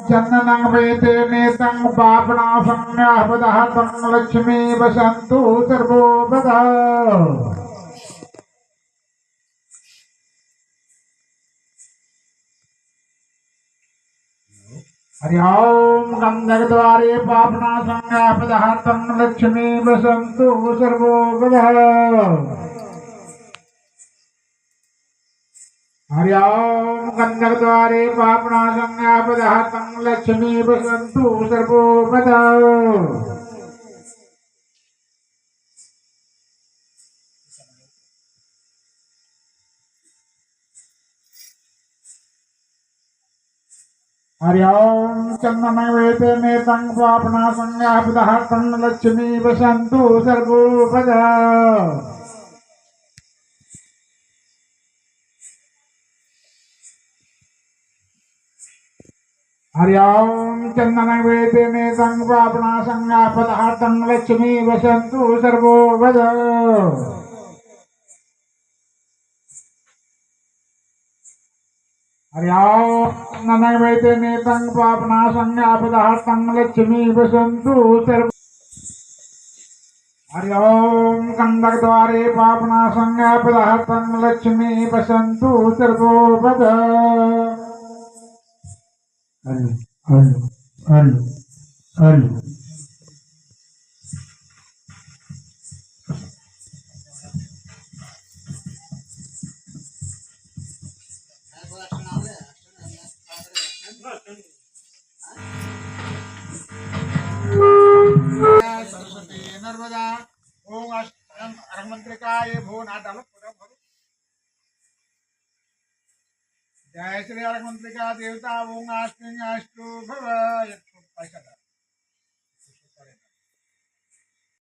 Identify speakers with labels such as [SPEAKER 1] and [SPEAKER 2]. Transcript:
[SPEAKER 1] चंदनं वेते नेतं पापनाशं यावदहतं लक्ष्मी वसन्तु सर्वोपदा हरि ओम गंधर्वद्वारे पापनाशं यावदहतं लक्ष्मी वसन्तु सर्वोपदा हरि ओम गंधर्वद्वारे पापनाशं यावदहतं लक्ष्मी वसन्तु सर्वोपदा हरि ओम चंदनं वेते नेतं पापनाशं यावदहतं लक्ष्मी वसन्तु सर्वोपदा हरि ओम चंदनं वेते नेतं पापनाशं यावदहतं लक्ष्मी वसन्तु सर्वोपदा हरि ओम ननवेते नेतं पापनाशं यावदहतं लक्ष्मी वसन्तु सर्व हरि ओम गंधर्वद्वारे पापनाशं यावदहतं लक्ष्मी वसन्तु सर्वोपदा हरि हरि हरि हरि सरस्वती नर्मदा ओम अरमंत्रिकाय भो नाटाल जय श्री अरमंत्रिका देवता ओम अष्टु भव